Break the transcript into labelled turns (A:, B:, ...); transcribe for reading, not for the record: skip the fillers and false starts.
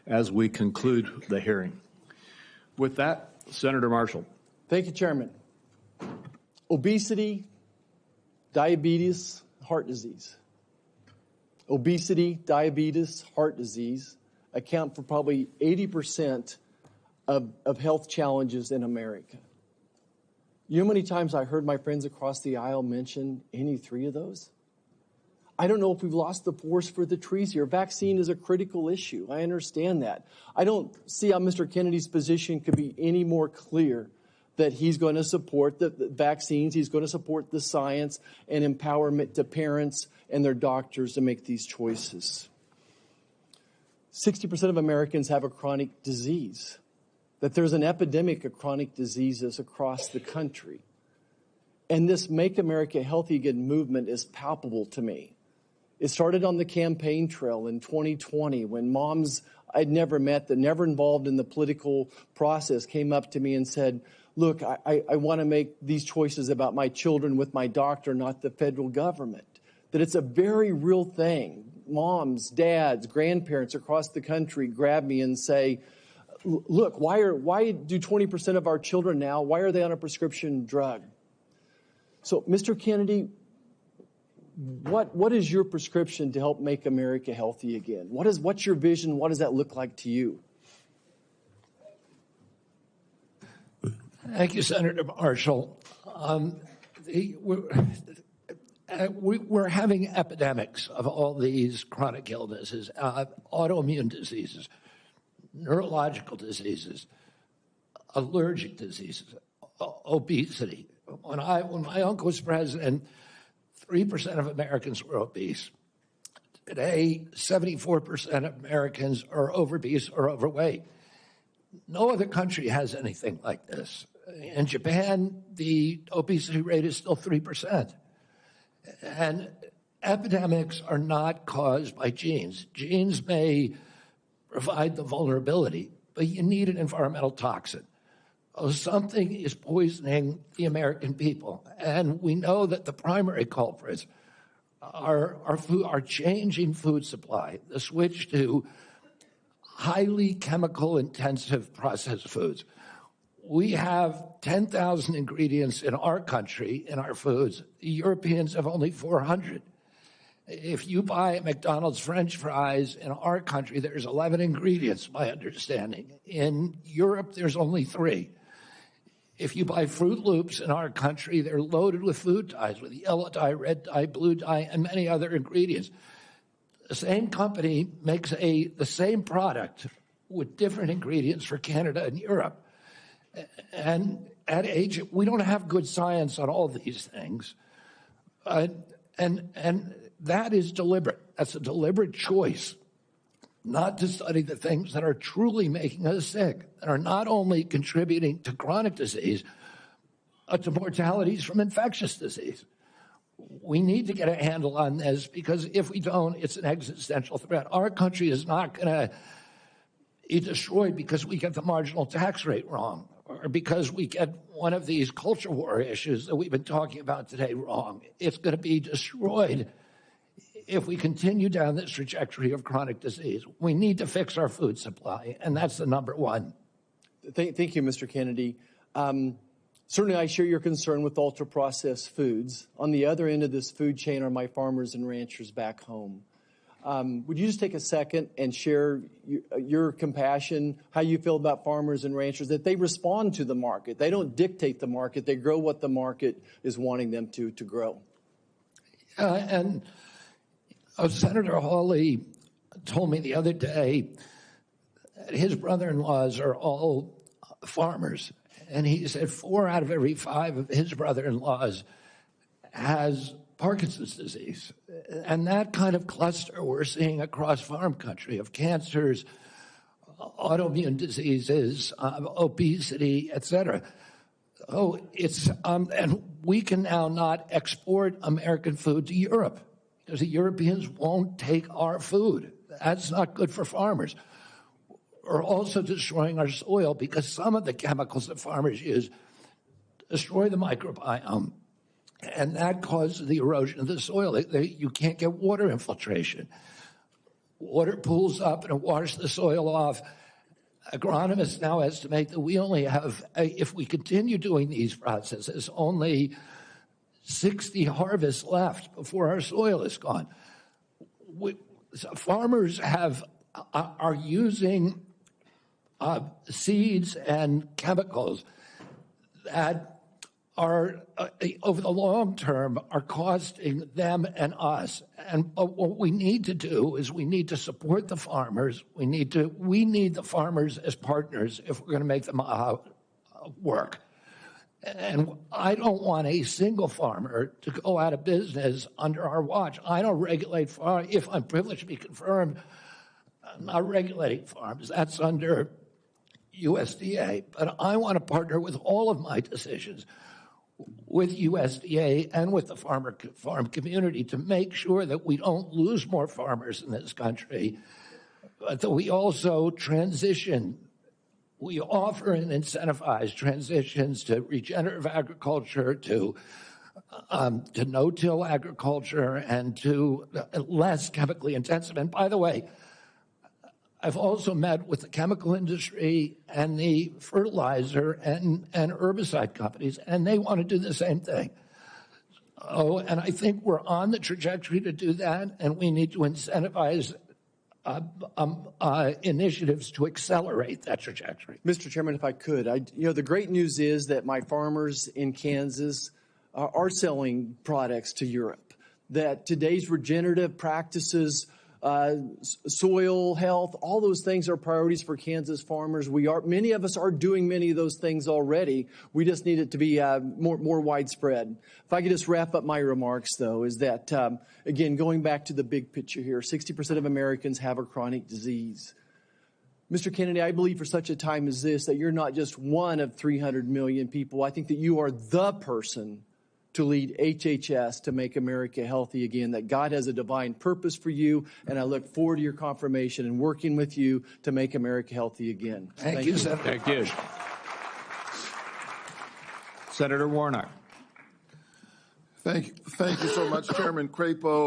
A: as we conclude the hearing. With that, Senator Marshall.
B: Thank you, Chairman. Obesity, diabetes, heart disease. Obesity, diabetes, heart disease account for probably 80% of health challenges in America. You know how many times I heard my friends across the aisle mention any three of those? I don't know if we've lost the forest for the trees here. Vaccine is a critical issue. I understand that. I don't see how Mr. Kennedy's position could be any more clear that he's going to support the vaccines, he's going to support the science and empowerment to parents and their doctors to make these choices. 60% of Americans have a chronic disease, that there's an epidemic of chronic diseases across the country. And this Make America Healthy Again movement is palpable to me. It started on the campaign trail in 2020 when moms I'd never met, that never involved in the political process, came up to me and said, look, I want to make these choices about my children with my doctor, not the federal government. That it's a very real thing. Moms, dads, grandparents across the country grab me and say, look, why do 20% of our children now, why are they on a prescription drug? So, Mr. Kennedy, what is your prescription to help make America healthy again? What's your vision? What does that look like to you?
C: Thank you, Senator Marshall. We're having epidemics of all these chronic illnesses, autoimmune diseases, neurological diseases, allergic diseases, obesity. When my uncle was president, 3% of Americans were obese. Today, 74% of Americans are obese or overweight. No other country has anything like this. In Japan, the obesity rate is still 3%. And epidemics are not caused by genes. Genes may provide the vulnerability, but you need an environmental toxin. Something is poisoning the American people. And we know that the primary culprits are our changing food supply, the switch to highly chemical-intensive processed foods. We have 10,000 ingredients in our country, in our foods. The Europeans have only 400. If you buy McDonald's French fries in our country, there's 11 ingredients, my understanding. In Europe, there's only 3. If you buy Fruit Loops in our country, they're loaded with food dyes, with yellow dye, red dye, blue dye, and many other ingredients. The same company makes the same product with different ingredients for Canada and Europe. And at age, we don't have good science on all these things. And that is deliberate. That's a deliberate choice not to study the things that are truly making us sick, that are not only contributing to chronic disease, but to mortalities from infectious disease. We need to get a handle on this because if we don't, it's an existential threat. Our country is not going to be destroyed because we get the marginal tax rate wrong or because we get one of these culture war issues that we've been talking about today wrong. It's going to be destroyed if we continue down this trajectory of chronic disease. We need to fix our food supply, and that's the number one.
B: Thank you, Mr. Kennedy. Certainly, I share your concern with ultra-processed foods. On the other end of this food chain are my farmers and ranchers back home. Would you just take a second and share your compassion, how you feel about farmers and ranchers, that they respond to the market. They don't dictate the market. They grow what the market is wanting them to grow.
C: And Senator Hawley told me the other day that his brother-in-laws are all farmers. And he said 4 out of every 5 of his brother-in-laws has Parkinson's disease. And that kind of cluster we're seeing across farm country of cancers, autoimmune diseases, obesity, et cetera. Oh, and we can now not export American food to Europe because the Europeans won't take our food. That's not good for farmers. We're also destroying our soil because some of the chemicals that farmers use destroy the microbiome, and that causes the erosion of the soil. You can't get water infiltration. water pools up and it washes the soil off. Agronomists now estimate that we only have, if we continue doing these processes, only 60 harvests left before our soil is gone. Farmers are using seeds and chemicals that are, over the long term, are costing them and us. And what we need to do is we need to support the farmers. We need the farmers as partners if we're going to make them work. And I don't want a single farmer to go out of business under our watch. I don't regulate farms. If I'm privileged to be confirmed, I'm not regulating farms. That's under USDA. But I want to partner with all of my decisions with USDA and with the farm community to make sure that we don't lose more farmers in this country, but that we also transition. We offer and incentivize transitions to regenerative agriculture, to no-till agriculture, and to less chemically intensive. And by the way, I've also met with the chemical industry and the fertilizer and herbicide companies, and they want to do the same thing. Oh, and I think we're on the trajectory to do that, and we need to incentivize initiatives to accelerate that trajectory.
B: Mr. Chairman, if I could, the great news is that my farmers in Kansas are selling products to Europe, that today's regenerative practices, soil health, all those things are priorities for Kansas farmers. Many of us are doing many of those things already. We just need it to be more widespread. If I could just wrap up my remarks, though, is that, again, going back to the big picture here, 60% of Americans have a chronic disease. Mr. Kennedy, I believe for such a time as this that you're not just one of 300 million people. I think that you are the person to lead HHS to make America healthy again, that God has a divine purpose for you, and I look forward to your confirmation and working with you to make America healthy again.
C: Thank you, Senator.
A: Thank you. Senator Warnock.
D: Thank you so much, Chairman Crapo.